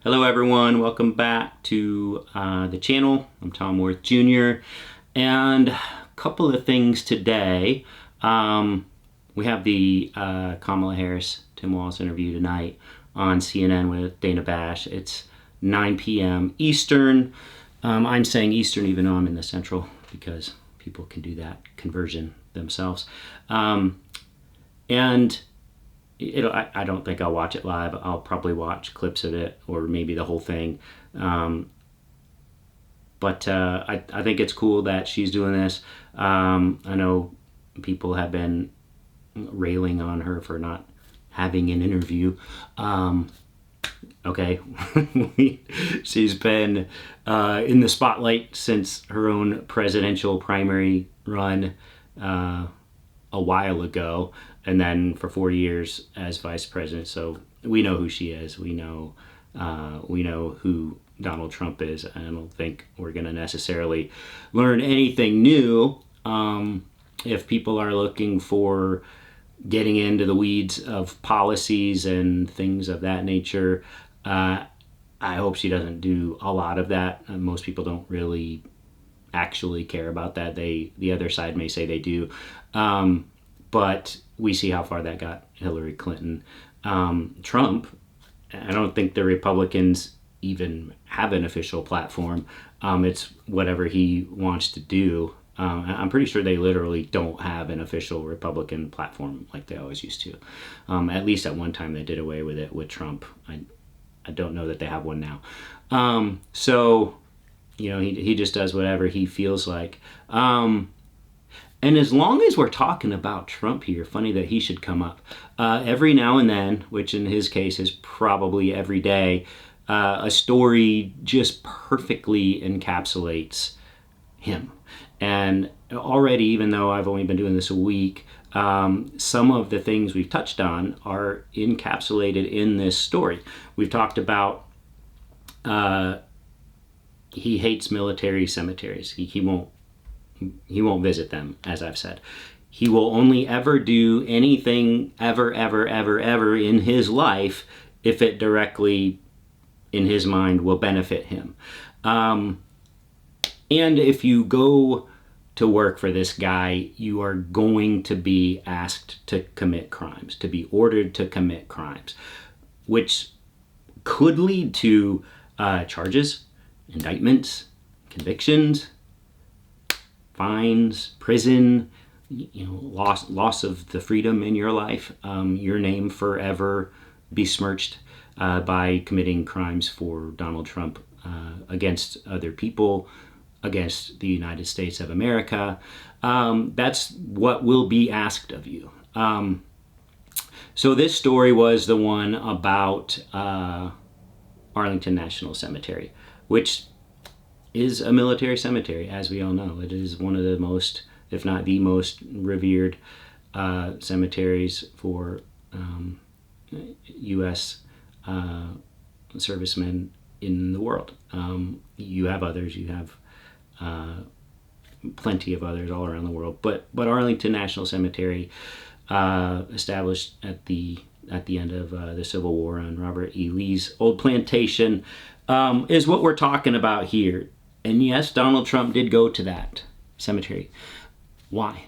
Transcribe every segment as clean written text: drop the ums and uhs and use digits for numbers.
Hello everyone, welcome back to the channel. I'm Tom Worth Jr. And a couple of things today. We have the Kamala Harris, Tim Walz interview tonight on CNN with Dana Bash. It's 9 p.m. Eastern. I'm saying Eastern even though I'm in the Central because people can do that conversion themselves. I don't think I'll watch it live. I'll probably watch clips of it or maybe the whole thing. I think it's cool that she's doing this. I know people have been railing on her for not having an interview. Okay, she's been in the spotlight since her own presidential primary run a while ago, and then for 4 years as vice president. So we know who she is. We know who Donald Trump is. I don't think we're going to necessarily learn anything new. If people are looking for getting into the weeds of policies and things of that nature, I hope she doesn't do a lot of that. Most people don't really actually care about that. The other side may say they do. But we see how far that got Hillary Clinton. Trump, I don't think the Republicans even have an official platform. It's whatever he wants to do. I'm pretty sure they literally don't have an official Republican platform like they always used to. At least at one time they did away with it with Trump. I don't know that they have one now. So, he just does whatever he feels like. And as long as we're talking about Trump here, funny that he should come up. Every now and then, which in his case is probably every day, a story just perfectly encapsulates him. And already, even though I've only been doing this a week, some of the things we've touched on are encapsulated in this story. We've talked about he hates military cemeteries. He won't visit them, as I've said. He will only ever do anything ever in his life if it directly, in his mind, will benefit him. And if you go to work for this guy, you are going to be asked to commit crimes, to be ordered to commit crimes, which could lead to charges, indictments, convictions, fines, prison, loss of the freedom in your life, your name forever besmirched by committing crimes for Donald Trump against other people, against the United States of America. That's what will be asked of you. So this story was the one about Arlington National Cemetery, which is a military cemetery, as we all know. It is one of the most, if not the most, revered cemeteries for U.S. Servicemen in the world. You have others. You have plenty of others all around the world. But Arlington National Cemetery, established at the end of the Civil War on Robert E. Lee's old plantation, is what we're talking about here. And yes, Donald Trump did go to that cemetery. Why?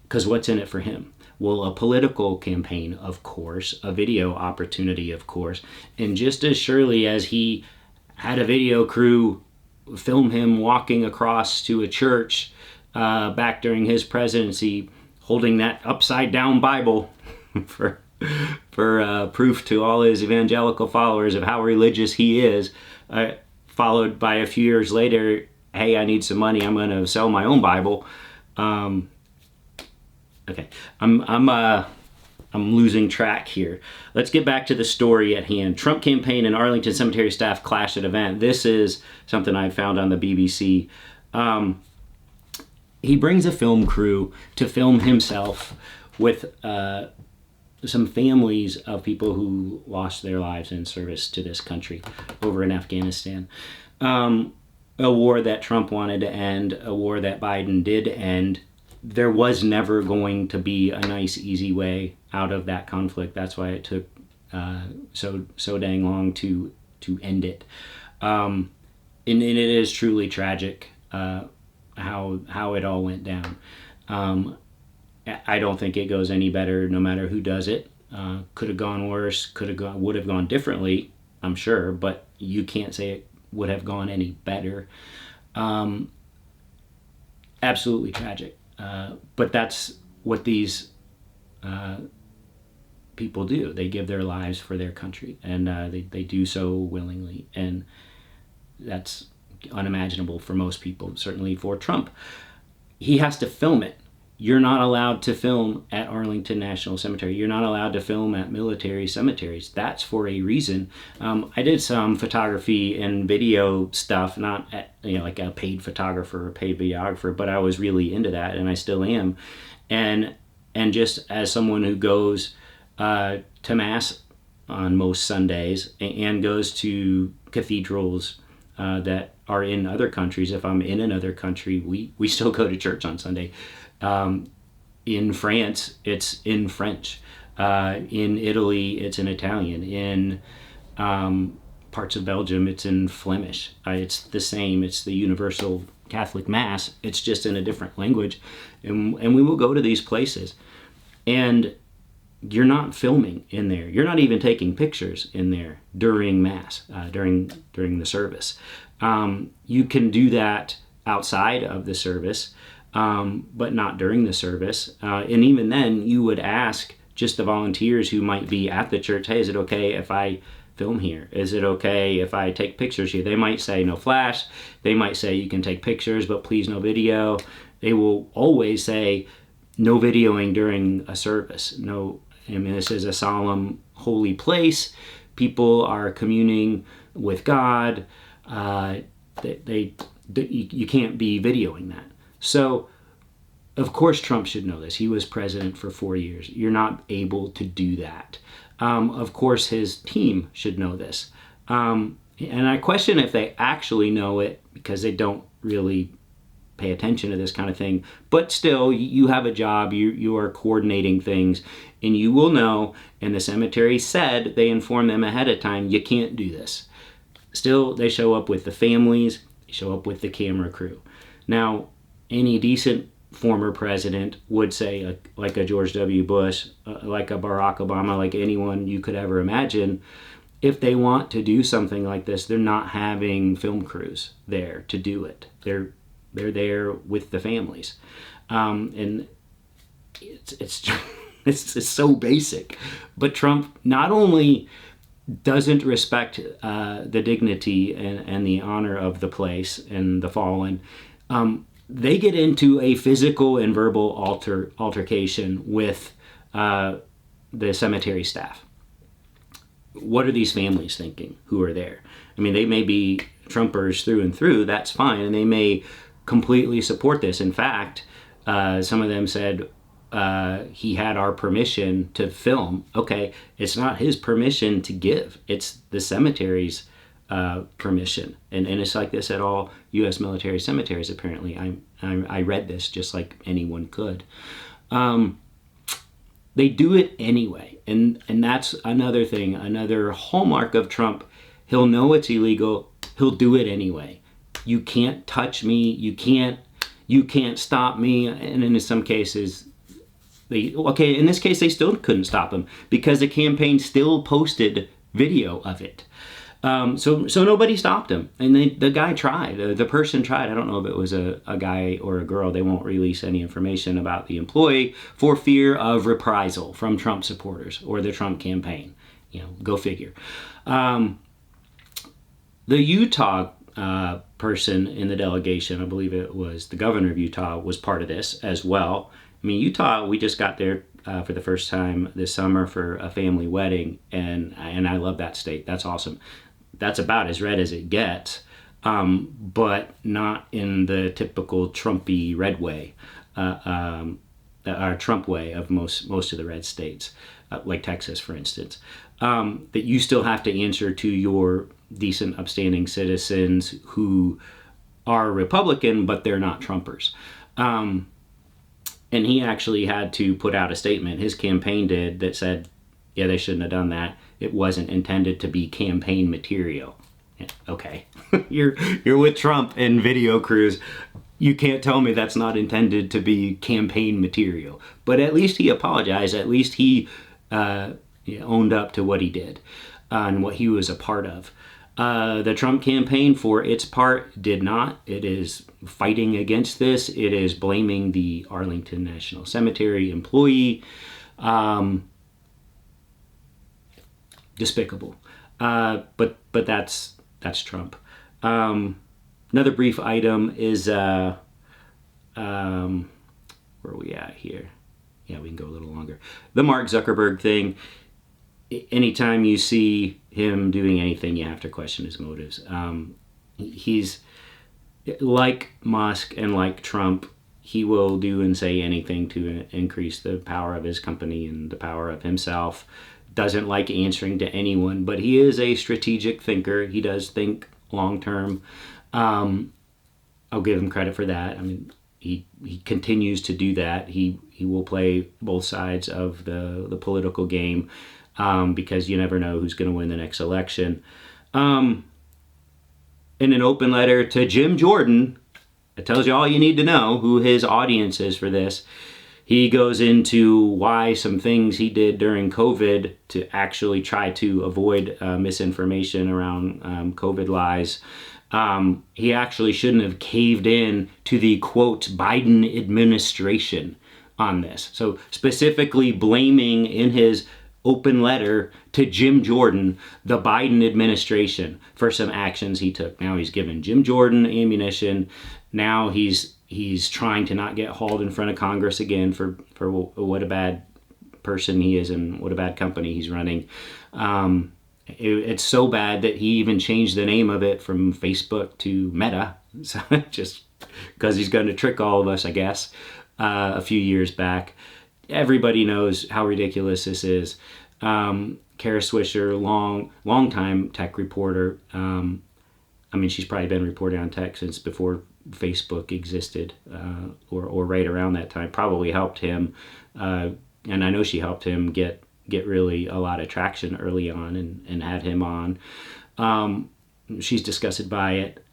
Because what's in it for him? Well, a political campaign, of course, a video opportunity, of course, and just as surely as he had a video crew film him walking across to a church back during his presidency, holding that upside down Bible for proof to all his evangelical followers of how religious he is, followed by a few years later, hey, I need some money, I'm going to sell my own Bible. Okay, I'm losing track here. Let's get back to the story at hand. Trump campaign and Arlington Cemetery staff clash at event. This is something I found on the BBC. He brings a film crew to film himself with some families of people who lost their lives in service to this country over in Afghanistan. A war that Trump wanted to end, a war that Biden did end. There was never going to be a nice, easy way out of that conflict. That's why it took so dang long to to end it. And it is truly tragic how it all went down. I don't think it goes any better no matter who does it. Could have gone worse, would have gone differently, I'm sure, but you can't say it would have gone any better. Absolutely tragic. But that's what these people do. They give their lives for their country, and they do so willingly. And that's unimaginable for most people, certainly for Trump. He has to film it. You're not allowed to film at Arlington National Cemetery. You're not allowed to film at military cemeteries. That's for a reason. I did some photography and video stuff, not at, like a paid photographer or paid videographer, but I was really into that, and I still am. And just as someone who goes to Mass on most Sundays and goes to cathedrals that are in other countries. If I'm in another country, we still go to church on Sunday. In France, it's in French. In Italy, it's in Italian. In parts of Belgium, it's in Flemish. It's the same. It's the universal Catholic Mass. It's just in a different language. And we will go to these places. And you're not filming in there. You're not even taking pictures in there during Mass, during the service. You can do that outside of the service, but not during the service. And even then, you would ask just the volunteers who might be at the church, hey, is it okay if I film here? Is it okay if I take pictures here? They might say no flash. They might say you can take pictures, but please no video. They will always say no videoing during a service. No, I mean, this is a solemn, holy place. People are communing with God. You can't be videoing that. So, of course, Trump should know this. He was president for 4 years. You're not able to do that. Of course, his team should know this. And I question if they actually know it because they don't really pay attention to this kind of thing. But still, you have a job. You are coordinating things, and you will know. And the cemetery said they informed them ahead of time, you can't do this. Still, they show up with the families. They show up with the camera crew. Now, any decent former president would say, like a George W. Bush, like a Barack Obama, like anyone you could ever imagine, if they want to do something like this, they're not having film crews there to do it. They're there with the families, and it's so basic. But Trump not only doesn't respect the dignity and the honor of the place and the fallen. They get into a physical and verbal altercation with the cemetery staff. What are these families thinking who are there? I mean, they may be Trumpers through and through, that's fine, and they may completely support this. In fact, some of them said he had our permission to film. Okay, it's not his permission to give, it's the cemetery's permission, and it's like this at all U.S. military cemeteries. Apparently, I read this just like anyone could. They do it anyway, and that's another thing, another hallmark of Trump. He'll know it's illegal. He'll do it anyway. You can't touch me. You can't stop me. And in some cases, in this case, they still couldn't stop him because the campaign still posted video of it. So nobody stopped him, and the guy tried. The person tried. I don't know if it was a guy or a girl. They won't release any information about the employee for fear of reprisal from Trump supporters or the Trump campaign. Go figure. The Utah person in the delegation, I believe it was the governor of Utah, was part of this as well. I mean, Utah, we just got there for the first time this summer for a family wedding, and I love that state. That's awesome. That's about as red as it gets, but not in the typical Trumpy red way, our Trump way of most of the red states, like Texas, for instance. That you still have to answer to your decent, upstanding citizens who are Republican, but they're not Trumpers. And he actually had to put out a statement, his campaign did, that said, yeah, they shouldn't have done that. It wasn't intended to be campaign material. Yeah, okay. You're with Trump and video crews. You can't tell me that's not intended to be campaign material. But at least he apologized. At least he owned up to what he did and what he was a part of. The Trump campaign, for its part, did not. It is fighting against this. It is blaming the Arlington National Cemetery employee. Despicable. But that's Trump. Another brief item is where are we at here? Yeah, we can go a little longer. The Mark Zuckerberg thing. Anytime you see him doing anything, you have to question his motives. He's like Musk and like Trump. He will do and say anything to increase the power of his company and the power of himself. Doesn't like answering to anyone, but he is a strategic thinker. He does think long term. I'll give him credit for that. I mean, he continues to do that. He will play both sides of the political game because you never know who's going to win the next election. In an open letter to Jim Jordan, it tells you all you need to know who his audience is for this. He goes into why some things he did during COVID to actually try to avoid misinformation around COVID lies. He actually shouldn't have caved in to the, quote, Biden administration on this. So specifically blaming in his open letter to Jim Jordan, the Biden administration, for some actions he took. Now he's given Jim Jordan ammunition. Now he's trying to not get hauled in front of Congress again for what a bad person he is and what a bad company he's running. It's so bad that he even changed the name of it from Facebook to Meta, so just because he's going to trick all of us, I guess, a few years back. Everybody knows how ridiculous this is. Kara Swisher, long-time tech reporter. I mean, she's probably been reporting on tech since before Facebook existed, or right around that time. Probably helped him, and I know she helped him get really a lot of traction early on and had him on. She's disgusted by it.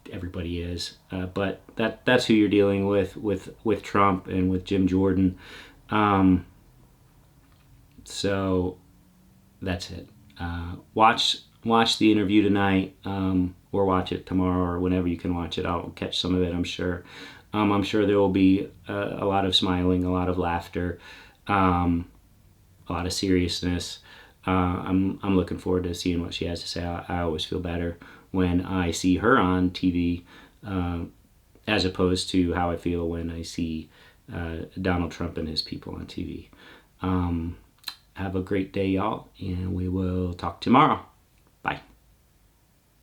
Everybody is, but that's who you're dealing with Trump and with Jim Jordan. So that's it. Watch the interview tonight, or watch it tomorrow, or whenever you can watch it. I'll catch some of it, I'm sure. I'm sure there will be a lot of smiling, a lot of laughter, a lot of seriousness. I'm looking forward to seeing what she has to say. I always feel better when I see her on TV, as opposed to how I feel when I see Donald Trump and his people on TV. Have a great day, y'all, and we will talk tomorrow. Bye.